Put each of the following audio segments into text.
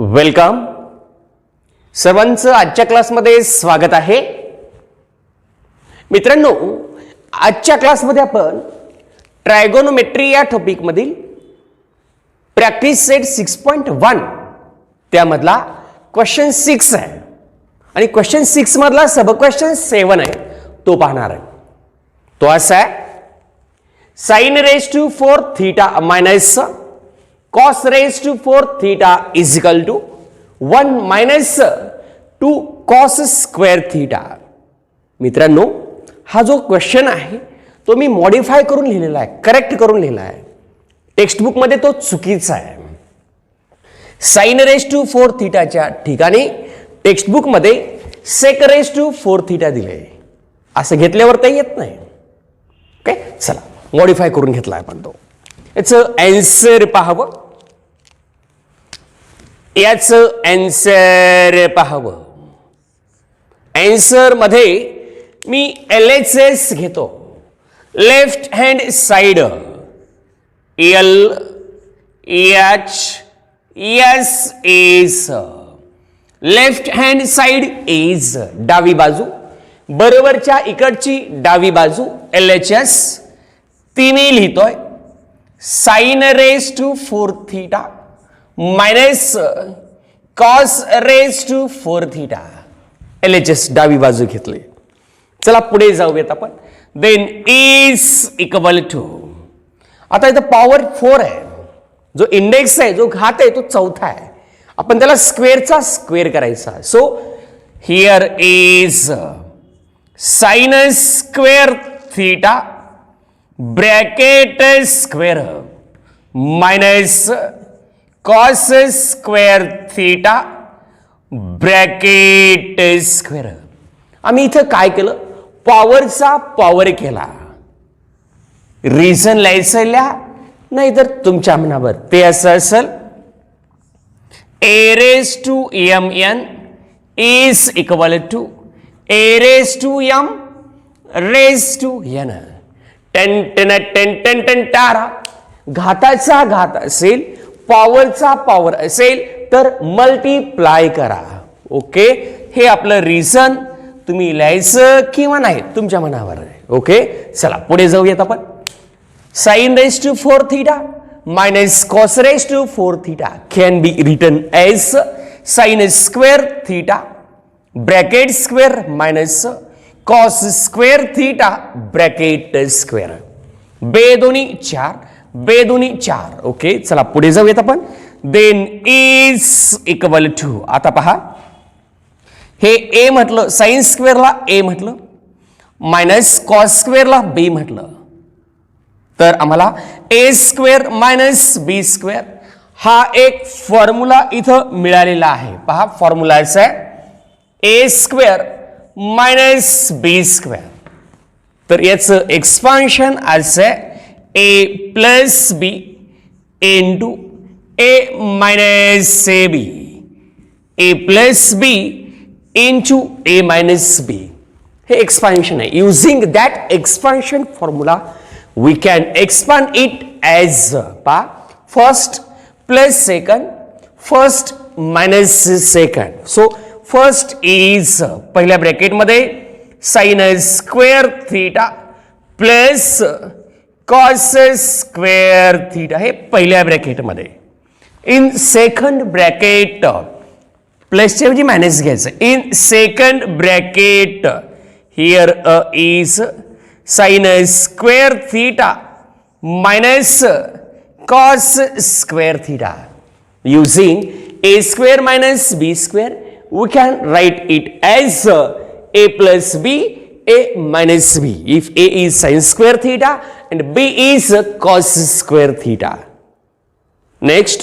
Welcome. सर्वांचं आजच्या क्लासमध्ये स्वागत आहे. मित्रांनो, आजच्या क्लासमध्ये आपण ट्रायगोनोमेट्री या टॉपिक मधील प्रॅक्टिस सेट 6.1 त्यामधला क्वेश्चन 6 आहे आणि क्वेश्चन 6 मधला सब क्वेश्चन 7 आहे तो पाहणार आहे. तो असा आहे, sin raised to 4 theta minus cos raised to 4 theta is equal to 1 minus 2 cos square theta. मित्रांनो, हा जो क्वेश्चन आहे तो मी मॉडिफाय करून लिहिलेला आहे, करेक्ट करून लिहिला आहे. टेक्स्टबुक मध्ये तो चुकीचा आहे. sin raised to 4 theta च्या ठिकाणी टेक्स्टबुक मध्ये sec raised to 4 theta दिले. असं घेतल्यावर ते येत नाही. ओके, चला मॉडिफाय करून घेतला आपण तो. याचं आन्सर पाहावं, याचं आन्सर पाहावं. आन्सर मध्ये मी LHS घेतो. Left hand side LHS is left hand side is डावी बाजू, बरोबरच्या इकडची डावी बाजू LHS. तिने लिहितोय sin raised to 4 theta minus cos raised to 4 theta. LHS डावी बाजू घेतली. चला पुढे जाऊयात आपण. देन इज इक्वल टू, आता इथं पॉवर 4 आहे, जो इंडेक्स आहे, जो घात आहे तो चौथा आहे. आपण त्याला स्क्वेअरचा स्क्वेअर करायचा. So here is sin square theta bracket square minus cos square theta bracket square. आम्ही इथं काय केलं, पॉवरचा पॉवर केला. रिझन लिहायचं लिहा, नाही तर तुमच्या मनावर. ते असं असेल, a raised to mn is equal to a raised to m raised to n. Tan tan tan tan tan टारा. घाताचा घात असेल, पॉवरचा पॉवर असेल तर मल्टिप्लाय करा. ओके, हे आपलं रिझन. तुम्ही लिहायचं किंवा नाही तुमच्या मनावर आहे. ओके, चला पुढे जाऊयात आपण. sin raised to 4 theta minus cos raised to 4 theta can be written as sin square theta bracket square minus cos square theta bracket square. बेदोनी 4, बेदोनी 4. Okay, चला पुढे जाऊयात आपण. देन इज इक्वल टू, आता पहा, हे ए म्हटलं, साइन स्क्वेअरला ए म्हटलं, मायनस कॉस स्क्वेअरला बी म्हटलं, तर आम्हाला ए स्क्वेअर मायनस बी स्क्वेअर हा एक फॉर्म्युला इथं मिळालेला आहे. पहा, फॉर्म्युला असा आहे, A square minus B square. तर याचं एक्सपान्शन असं आहे, A plus B into A minus A B, A plus B into A minus B. हे एक्सपान्शन आहे. Using that expansion formula we can expand it as, पहा, first plus second, first minus second. So first is, पहिल्या ब्रॅकेटमध्ये sine square theta plus cos square theta, हे पहिल्या ब्रॅकेटमध्ये. In second bracket प्लसच्या ऐवजी मायनस घ्यायचं. In second bracket here is sine square theta minus cos square theta. Using A square minus B square we can write it as a plus b, a minus b. If a is sin square theta and b is cos square theta. Next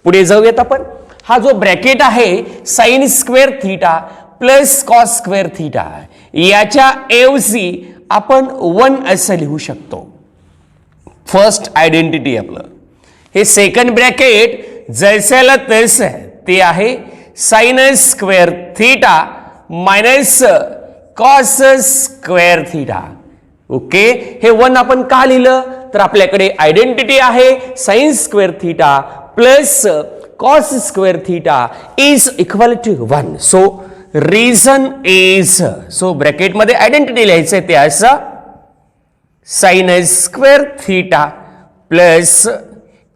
पुढे जाऊयात आपण. हा जो bracket आहे, sign square theta plus cos square theta, याच्या ऐवजी आपण 1 असं लिहू शकतो. फर्स्ट आयडेंटिटी आपलं. हे सेकंड ब्रॅकेट जैसेला तसं आहे, ते आहे sign square theta minus cos square theta. Okay, हे 1 आपण का लिहिलं, तर आपल्याकडे आयडेंटिटी आहे sign square theta plus cos square theta is equal to 1. So reason is, so bracket मध्ये आयडेंटिटी लिहायचं ते असं sin square theta plus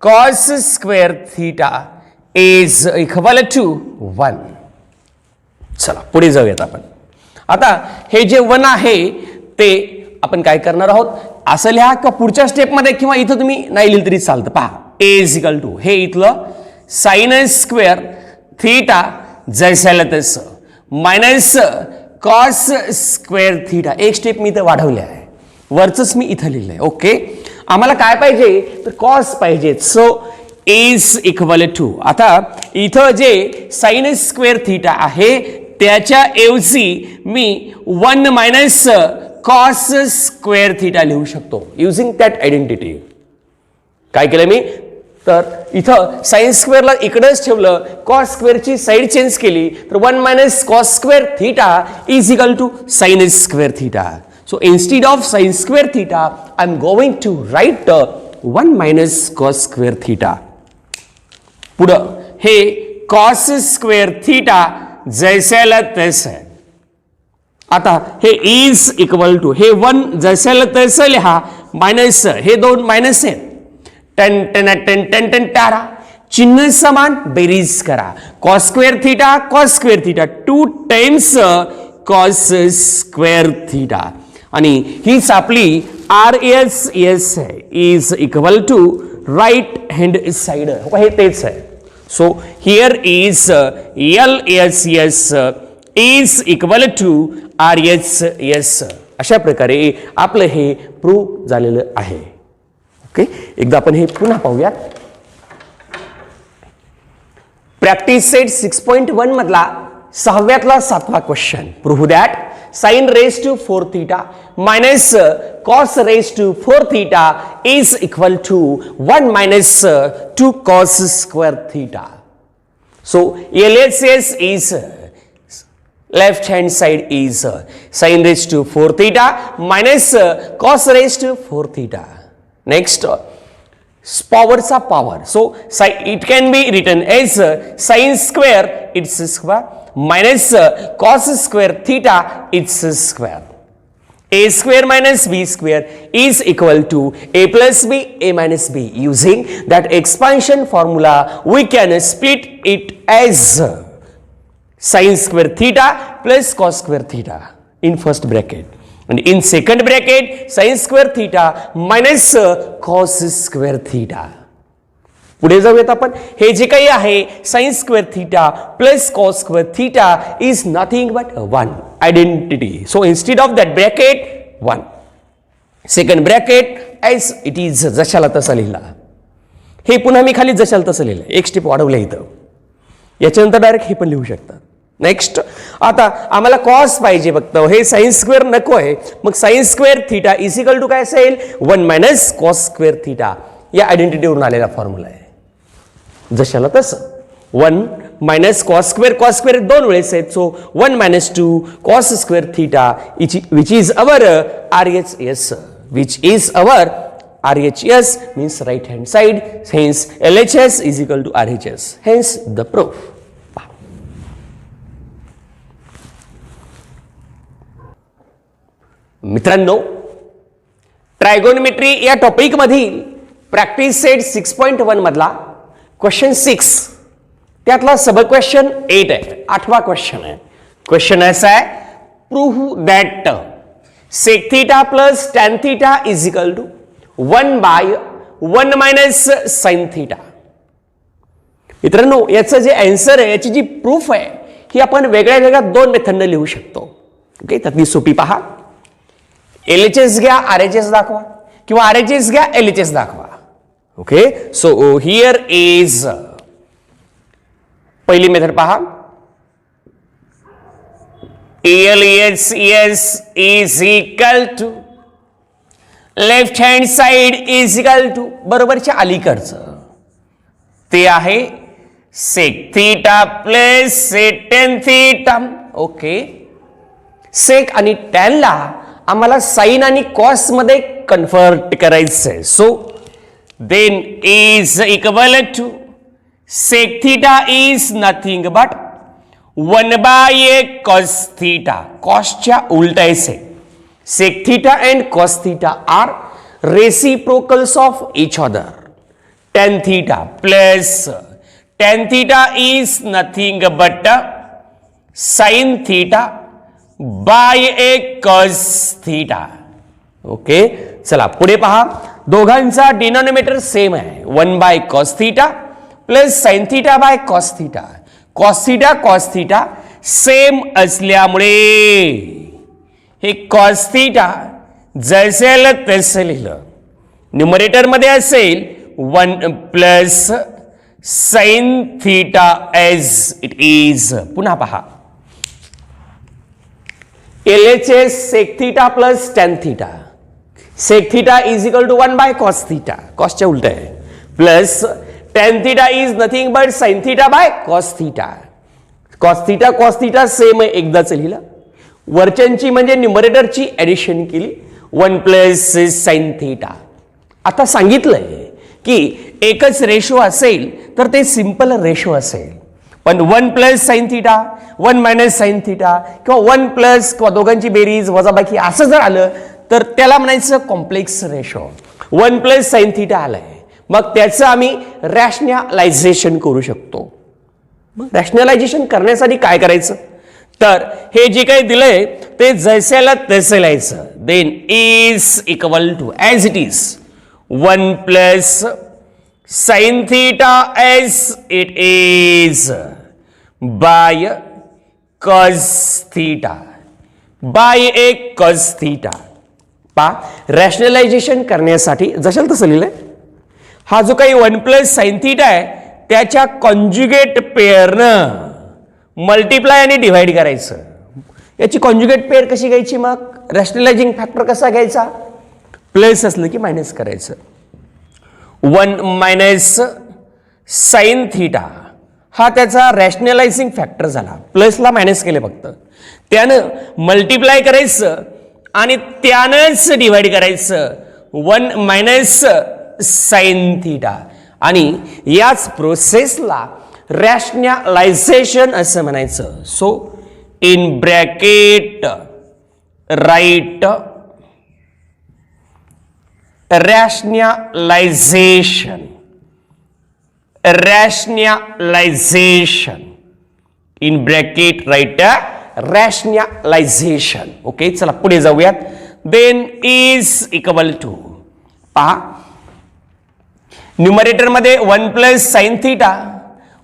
cos square theta is equal to 1. चला पुढे जाऊयात आपण. आता हे जे 1 आहे ते आपण काय करणार आहोत, असं लिहा का पुढच्या स्टेपमध्ये किंवा इथं तुम्ही नाही लिहिलं तरी चालतं. पहा a is equal to हे इथलं sin स्क्वेअर थीटा जैसाला तसं मायनस कॉस स्क्वेअर थीटा. एक स्टेप मी इथं वाढवले आहे, वरचंच मी इथं लिहिलंय. ओके, आम्हाला काय पाहिजे तर कॉस पाहिजे. सो इज इक्वल टू, आता इथं जे साइन स्क्वेअर थीटा आहे त्याच्या ऐवजी मी 1 मायनस कॉस स्क्वेअर थीटा लिहू शकतो युजिंग दॅट आयडेंटिटी. काय केलं मी तर इथं साइन स्क्वेअरला इकडेच ठेवलं, कॉस स्क्वेअरची साइड चेंज केली तर 1 minus cos square theta is equal to sine square theta. So instead of sin square theta, I'm going to write 1 minus cos square theta. पुढं हे cos square theta जैसाला तैसा. आता हे is equal to हे 1 जैसाला तैसा लिहा मायनस हे 2 minus आहे. 10 टारा चिन्ह समान बेरीज करा. cos square theta 2 times cos square theta. आणि हीच आपली RSS is equal to right hand side. हे तेच आहे. So here is LSS is equal to RSS. अशा प्रकारे आपलं हे प्रूव्ह झालेलं आहे. ओके, एकदा आपण हे पुन्हा पाहूयात. प्रॅक्टिस सेट 6.1 मधला 6व्यातला 7वा question. Prove that sin raised to 4 theta minus cos raised to 4 theta is equal to 1 minus 2 cos square theta. So LHS is left hand side is sin raised to 4 theta minus cos raised to 4 theta. Next, powerचा power. So it can be written as sin square its square minus cos square theta its square. A square minus b square is equal to a plus b a minus b. Using that expansion formula we can split it as sin square theta plus cos square theta in first bracket, and in second bracket sin square theta minus cos square theta. पुढे जाऊयात आपण. हे जे काही आहे sin square theta plus cos square theta is nothing but 1 identity. So instead of that bracket 1, second bracket as it is जशाला तसा लिहिला. हे पुन्हा मी खाली जशाला तसं लिहिलं, एक स्टेप वाढवलं इथं. याच्यानंतर डायरेक्ट हे पण लिहू शकतात. नेक्स्ट, आता आम्हाला कॉस पाहिजे फक्त, हे साइन स्क्वेअर नको आहे. मग sine square theta is equal to काय असेल 1 मायनस कॉस स्क्वेअर थीटा. या आयडेंटिटीवरून आलेला फॉर्म्युला आहे. जशाला तसं 1 मायनस कॉस स्क्वेअर 2 वेळेस आहेत. So 1 minus 2 cos square theta which is our RHS, which is our RHS means right hand side. Hence LHS is equal to RHS. Hence the proof. मित्रांनो, ट्रायगोनोमेट्री या topic मधील practice set 6.1 मधला question 6 त्यातला सब question 8 आहे. 8वा question आहे. Question ऐसा है, prove that sec theta plus tan theta is equal to 1 by 1 minus sin theta. मित्रांनो, याचं जे आन्सर आहे, याची जी प्रूफ आहे, ही आपण वेगळ्या वेगळ्या 2 मेथडने लिहू शकतो. ओके, त्यातली सोपी पहा. LHS घ्या, RHS दाखवा, किंवा RHS घ्या, LHS दाखवा. ओके, सो हियर इज पहिली मेथड पहा. LHS is equal to left hand side is equal to बरोबरच्या अलीकडचं ते आहे sec theta plus tan theta. Okay, sec आणि टॅनला आम्हाला साइन आणि कॉस मध्ये कन्वर्ट करायचंय. So then is equal to sec theta is nothing but 1/a cos theta. कॉसच्या उलट आहे sec theta and cos theta are reciprocals of each other. tan theta plus tan theta is nothing but sin theta by a cos theta. Okay चला पुढे पहा. दोघांचा denominator same आहे. 1/cos theta plus sin theta by cos theta. cos theta same असल्यामुळे हे cos theta जसेल तसे लिहिलं. Numerator मध्ये असेल 1 plus sin theta as it is. पुन्हा पहा LHS sec theta plus tan theta. sec theta is equal to 1/cos theta. cosच्या उलट आहे. Plus tan theta is nothing but sin theta by cos theta. cos theta same आहे. एकदाच लिहिलं. वरच्यांची म्हणजे न्यूमरेटरची addition केली. 1 plus sin theta. आता सांगितलंय की एकच रेशो असेल तर ते सिंपल रेशो असेल. पण 1 plus sine theta 1 minus sine theta किंवा 1 प्लस किंवा दोघांची बेरीज वजाबाकी असं जर आलं तर त्याला म्हणायचं complex ratio. 1 plus sine theta आलंय मग त्याचं आम्ही रॅशनलायझेशन करू शकतो. मग रॅशनलायझेशन करण्यासाठी काय करायचं तर हे जे काही दिलंय ते जसेला तसे लिहायचं. Then is equal to as it is 1 plus sin theta as it is by cos theta by a cos theta. पा रॅशनलायझेशन करण्यासाठी जशाल तसं लिहिलंय. हा जो काही 1 प्लस साइन थीटा आहे त्याच्या कॉन्जुगेट पेअरनं मल्टिप्लाय आणि डिवाइड करायचं. याची कॉन्जुगेट पेअर कशी घ्यायची मग रॅशनलायझिंग फॅक्टर कसा घ्यायचा प्लस असलं की मायनस करायचं. 1 मायनस साइन थीटा हा त्याचा रॅशनलायझिंग फॅक्टर झाला. प्लसला मायनस केले फक्त. त्यानं मल्टिप्लाय करायचं आणि त्यानंच डिवाइड करायचं 1 मायनस साइन थीटा. आणि याच प्रोसेसला रॅशनलायझेशन असं म्हणायचं. So in bracket write rationalization in bracket write rationalization. Okay चला पुढे जाऊयात. देन इज इक्वल टू पहा न्यूमरेटर मध्ये 1 plus sine theta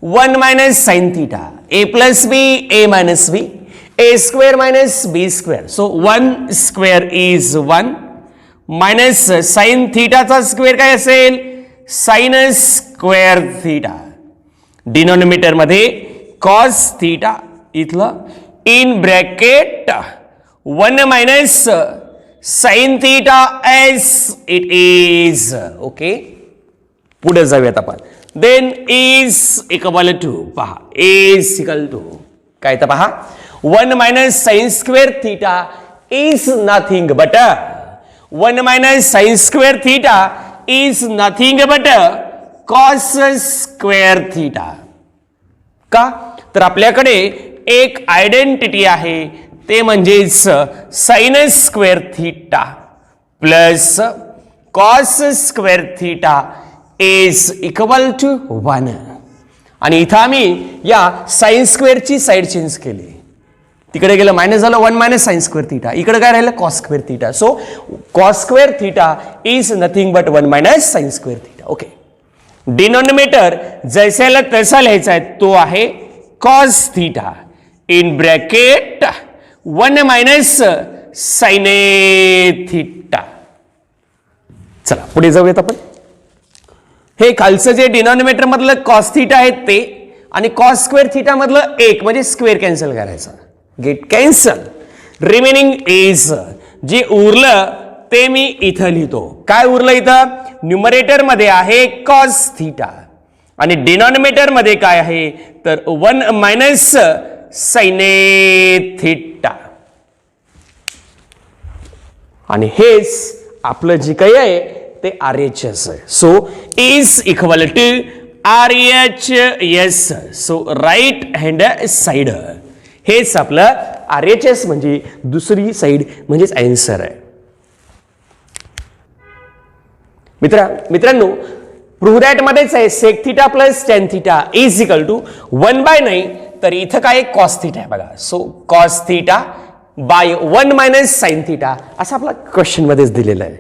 1 minus sine theta a plus B a minus B a square minus B square. So 1 square is 1 minus sine थीटाचा square काय असेल sine square theta. Denominator मध्ये cos theta इथलं in bracket 1 minus sine theta as it is. Okay पुढे जाऊयात आपण. Then is equal to पहा is equal to काय तर पहा 1 minus sine square theta is nothing but 1 minus sine square theta is nothing but cos square theta. का तर आपल्याकडे एक आयडेंटिटी आहे ते म्हणजेच sine square theta plus cos square theta is equal to 1. आणि इथं आम्ही या साइन स्क्वेअरची साईड चेंज केली. तिकडे गेलं मायनस झालं 1 मायनस साइन स्क्वेअर थीटा. इकडे काय राहिलं cos square theta. So cos square theta is nothing but 1 minus sine square theta. Okay denominator जैसाला तसा लिहायचा आहे तो आहे cos theta in bracket 1 minus sine theta. चला पुढे जाऊयात आपण. हे खालचं जे डिनॉमिनेटर मधलं कॉस थीटा आहे ते आणि कॉस स्क्वेअर थीटा मधलं एक म्हणजे स्क्वेअर कॅन्सल करायचा. गेट कॅन्सल रिमेनिंग इज जे उरलं ते मी इथं लिहितो. काय उरलं इथं न्यूमरेटर मध्ये आहे कॉस थीटा आणि डिनॉमिनेटर मध्ये काय आहे तर 1 मायनस साइन थीटा. आणि हेच आपलं जे काही आहे ते RHS आहे. So is equal to RHS. So right hand side, हेच आपलं RHS म्हणजे दुसरी साइड म्हणजेच आन्सर आहे. मित्रांनो प्रूव्ह दॅट मध्येच आहे sec theta plus tan theta is equal to 1/9. तर इथं काय कॉस थिटा आहे बघा. So cos theta by 1 minus sine theta असं आपला क्वेश्चन मध्येच दिलेलं आहे.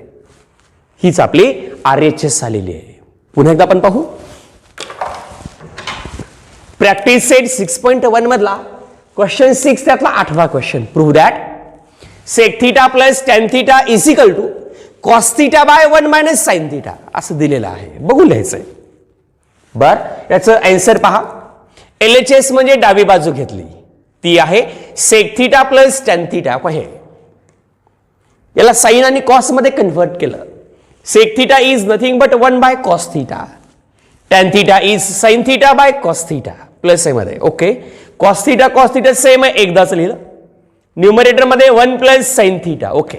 हीच आपली RHS आलेली आहे. पुन्हा एकदा आपण पाहू. प्रॅक्टिस सेट 6.1 मधला क्वेश्चन 6 त्यातला 8वा question. Prove that sec theta plus tan theta is equal to cos theta by 1 minus sine theta असं दिलेलं आहे. बघून लिहायचंय. बर याचं आन्सर पहा. LHS म्हणजे डावी बाजू घेतली ती आहे sec theta plus tan theta. हे याला साइन आणि कॉस मध्ये कन्वर्ट केलं. Sec theta is nothing but 1 by cos theta. Tan theta is sine theta by cos theta plus मध्ये. ओके कॉस थिटा सेम आहे, एकदाच लिहिलं. न्यूमरेटर मध्ये 1 plus sine theta. Okay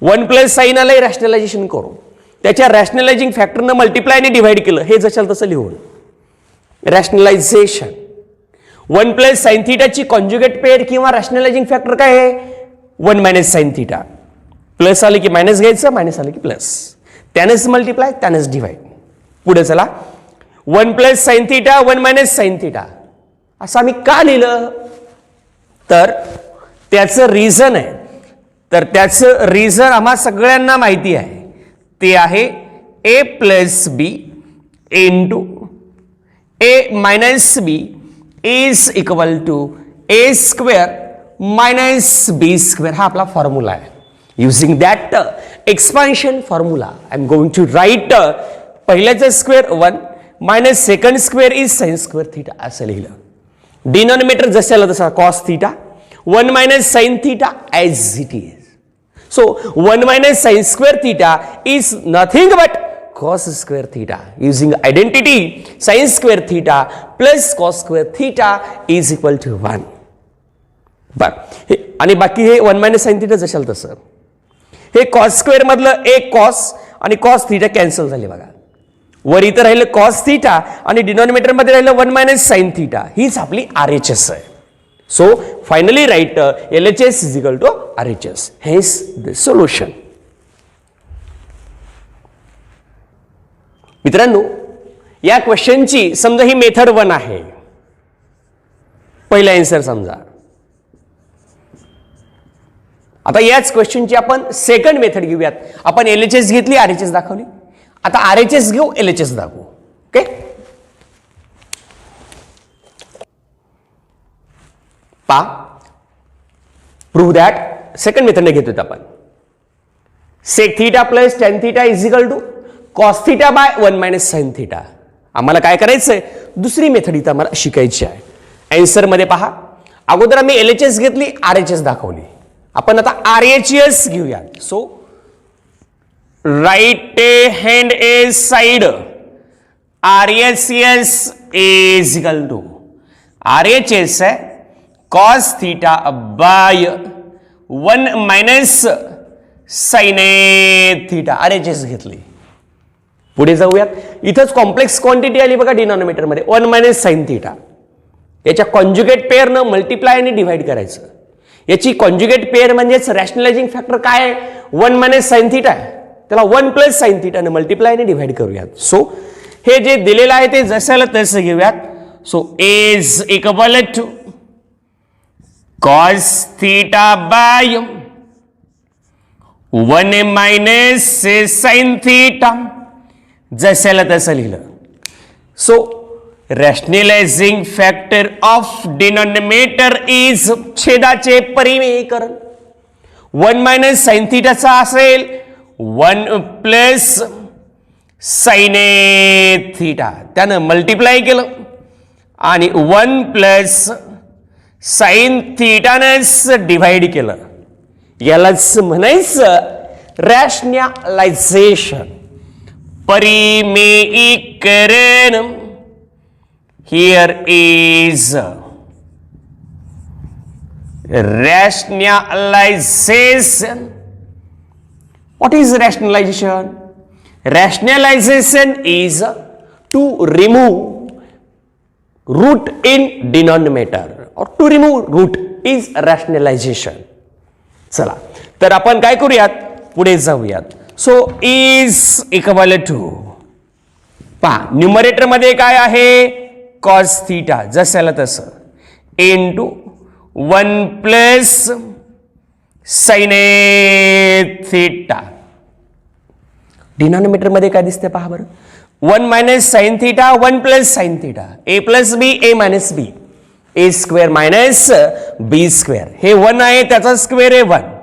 1 plus sine आलंय, rationalisation करू. त्याच्या रॅशनलायझिंग फॅक्टरनं मल्टिप्लाय आणि डिवाइड केलं. हे जशाल तसं लिहून rationalisation. 1 plus sign थिटाची conjugate pair किंवा रॅशनलायझिंग फॅक्टर काय आहे 1 मायनस साइन थिटा. प्लस आले की मायनस घ्यायचं, मायनस आले की प्लस. त्यानेच मल्टिप्लाय त्यानेच डिवाइड. पुढे चला 1 plus sine theta 1 minus sine theta असं आम्ही का लिहिलं तर त्याचं रिझन आहे. तर त्याचं रिझन आम्हा सगळ्यांना माहिती आहे. ते आहे A plus B into A minus B is equal to A square minus B square. हा आपला फॉर्म्युला आहे. Using that expansion formula I am going to write पहिल्याचं square 1 minus second square is sine square theta असं लिहिलं. Denominator जशाला तसा cos theta 1 minus sine theta as it is. So 1 minus sin square theta is nothing but cos square theta. Using identity sin square theta plus cos square theta is equal to 1. बर आणि बाकी हे 1 minus sin theta जशाल तसं. हे cos square मधलं एक cos आणि cos theta cancel झाले बघा. वर इथं राहिलं cos theta आणि डिनॉमिनेटर मध्ये राहिलं 1 minus sin theta. हीच आपली RHS आहे. So finally write LHS is equal to RHS. Hence the solution. मित्रांनो या क्वेश्चनची समजा ही मेथड 1 आहे. पहिला आन्सर समजा. आता याच क्वेश्चनची आपण सेकंड मेथड घेऊयात. आपण LHS घेतली RHS दाखवली. आता RHS घेऊ LHS दाखवू. ओके पा प्रूव्ह दॅट सेकंड मेथडने घेतोय आपण. Sec theta plus tan theta is equal to cos theta by 1 minus sine theta. आम्हाला काय करायचंय दुसरी मेथड इथं आम्हाला शिकायची आहे. आन्सर मध्ये पहा. अगोदर आम्ही LHS घेतली RHS दाखवली. आपण आता RHS घेऊया. So right hand a side RHS is equal to RHS है cos theta by 1 minus sin theta. RHS घेतली. पुढे जाऊयात. इथंच कॉम्प्लेक्स क्वांटिटी आली बघा डिनॉमिनेटर मध्ये 1 मायनस साइन थिटा. याच्या कॉन्जुगेट पेअरनं मल्टिप्लाय आणि डिवाइड करायचं. याची कॉन्जुगेट पेअर म्हणजेच रॅशनलायझिंग फॅक्टर काय आहे 1 मायनस साइन थिटा आहे. त्याला 1 प्लस साइन थिटाने मल्टिप्लाय आणि डिवाइड करूयात. सो हे जे दिलेलं आहे ते जशाला तसं घेऊयात. So is equal to cos theta by 1 minus sin theta जशाला तसं लिहिलं. So rationalising factor of denominator is छेदाचे परिमेयीकरण. 1 मायनस साइन थिटाचा असेल 1 प्लस साइन थिटा. त्यानं मल्टिप्लाय केलं आणि 1 प्लस साइन थिटानेच डिवाइड केलं. यालाच म्हणायचं रॅशनलायझेशन परिमेयीकरण. Here is rationalization. What is rationalization? Rationalization is to remove root in denominator और to remove root is rationalization. चला तर आपण काय करूयात, पुढे जाऊयात. सो इज इक्वल टू पहा न्यूमरेटर मध्ये काय आहे, कॉस थीटा जसं तसं into 1 plus sine theta. Denominator मध्ये काय दिसते पहा बरं, 1 minus sine theta 1 plus sine theta A plus B A minus B A square minus B square. हे 1 आहे त्याचा स्क्वेअर आहे 1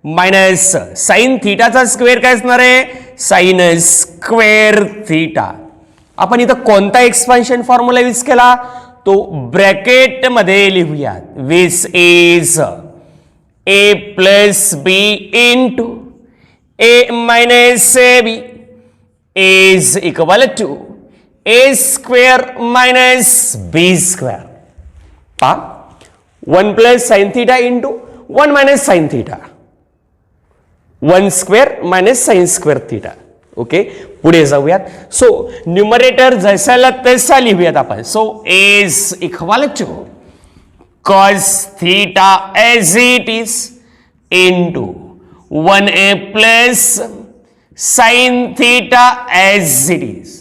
मायनस साइन थीटाचा स्क्वेअर काय असणार आहे, साइन स्क्वेअर थीटा. आपण इथं कोणता एक्सपान्शन फॉर्म्युला यूज केला, तो ब्रॅकेट मध्ये लिहूयात. Which is A plus B into A minus B is equal to A square minus B square. पहा 1 plus sine theta into 1 minus sine theta 1 square minus sine square theta. Okay पुढे जाऊयात. So numerator जसाला तसा लिहूयात आपण. So is equal to cos theta as it is into 1a plus sine theta as it is.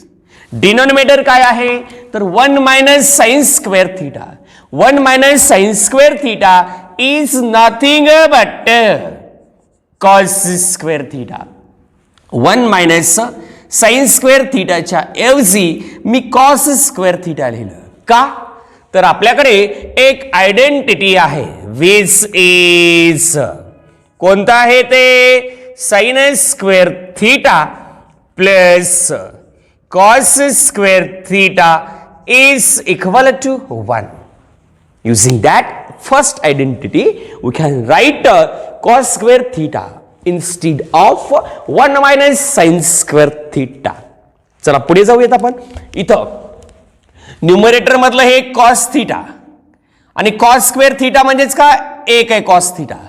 Denominator काय आहे तर 1 minus sine square theta. 1 minus sine square theta is nothing but cos square theta. 1 minus sine square थीटाच्या ऐवजी मी cos square theta लिहिलं. का तर आपल्याकडे एक आयडेंटिटी आहे विच इज कोणता आहे ते, sine square theta plus cos square theta is equal to 1. Using that first identity, we can write cos square theta instead of 1 minus sin square theta. चला पुढे जाऊयात आपण. इथं न्यूमरेटर मधलं हे cos theta आणि cos square theta म्हणजेच काय, एक आहे cos theta.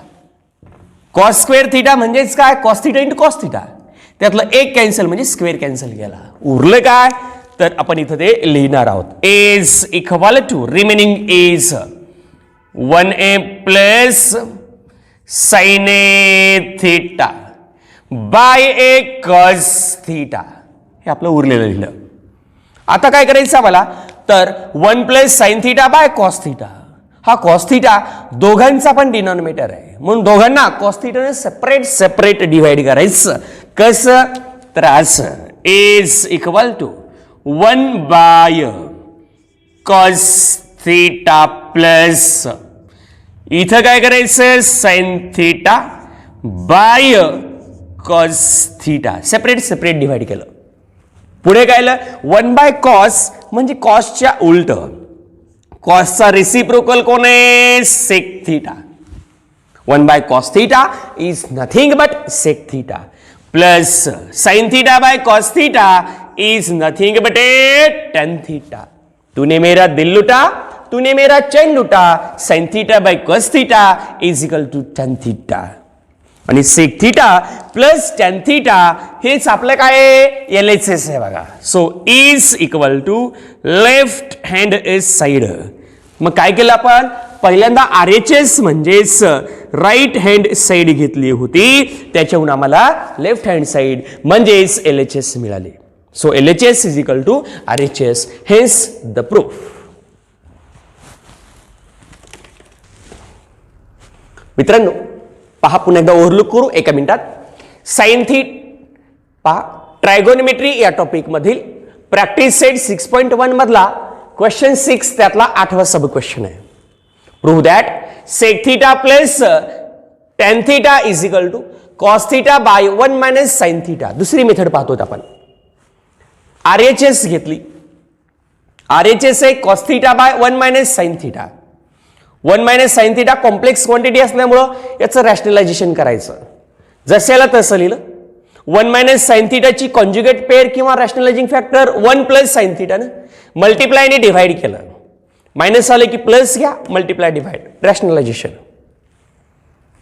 cos square theta म्हणजेच काय, cos theta into cos theta. त्यातलं एक कॅन्सल म्हणजे स्क्वेअर कॅन्सल केला. उरलं काय तर आपण इथं ते लिहिणार आहोत. Is equal to remaining is 1a plus sine theta by a cos theta. हे आपलं उरलेलं लिहिलं. आता काय करायचं आम्हाला तर 1 plus sine theta by cos theta. हा कॉस थीटा दोघांचा पण डिनॉमिनेटर आहे म्हणून दोघांना कॉस थीटाने सेपरेट सेपरेट डिवाइड करायचं. कसं तर असं is equal to 1 by cos theta plus इथं काय करायचं sine theta by cos theta separate separate divide केलं. पुढे काय आलं 1 बाय कॉस म्हणजे कॉसच्या उलट. कॉसचा रेसिप्रोकल कोण आहे, sec theta. 1 by cos theta is nothing but sec theta plus sine theta by cos theta is nothing but tan theta. तूने मेरा दिल लुटा तूने मेरा चैन लुटा. Sine theta by cos theta is equal to tan theta. आणि sec theta plus tan theta हेच आपलं काय LHS आहे बघा. So is equal to left hand side. मग काय केलं आपण, पहिल्यांदा RHS म्हणजेच राईट हँड साइड घेतली होती, त्याच्याहून आम्हाला लेफ्ट हँड साइड म्हणजेच LHS मिळाले. So LHS is equal to RHS. Hence the proof. मित्रांनो पहा पुन्हा एकदा ओव्हरलुक करू एका मिनिटात. साइन थीट पहा ट्रायगोनोमेट्री या टॉपिक मधील प्रॅक्टिस सेट 6.1 मधला क्वेश्चन 6 त्यातला 8वा सब क्वेश्चन आहे. Prove that sec theta plus tan theta is equal to cos theta by 1 minus sine theta. दुसरी मेथड पाहतो आपण. RHS घेतली. RHS आहे cos theta by 1 minus sine theta. 1 minus sine theta complex quantity असल्यामुळं याचं rationalisation करायचं. जशाला तसं लिहिलं. 1 मायनस साइन थीटाची कॉन्ज्युगेट पेअर किंवा रॅशनलायझिंग फॅक्टर 1 प्लस साइन थीटानं मल्टिप्लायने डिव्हाइड केलं. मायनस आलं की प्लस घ्या, मल्टिप्लाय डिव्हाइड, रॅशनलायझेशन.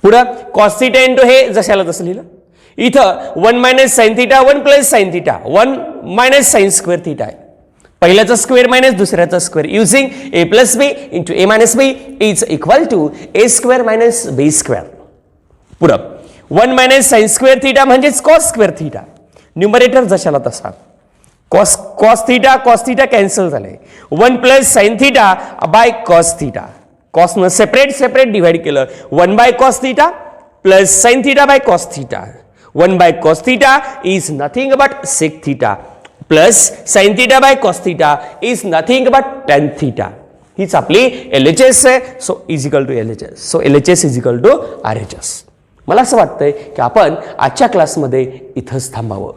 पुढं कॉस थीटा इंटू हे जशाला तसं लिहिलं. इथं 1 minus sine theta 1 plus sine theta 1 minus sine square theta आहे. पहिल्याचा स्क्वेअर मायनस दुसऱ्याचा square using A plus B into A minus B is equal to A square minus B square. पुढं 1 minus sine square theta म्हणजेच cos square theta. Numerator जशाला तसा. Cos theta cancel झाले. 1 plus sine theta by cos theta. कॉसनं separate divide केलं. 1 by cos theta plus sine theta by cos theta. 1 by cos theta is nothing but sec theta plus sine theta by cos theta is nothing but tan theta. हीच आपली LHS आहे. So is equal to LHS. So LHS is equal to RHS. मला असं वाटतंय की आपण आजच्या क्लासमध्ये इथंच थांबावं.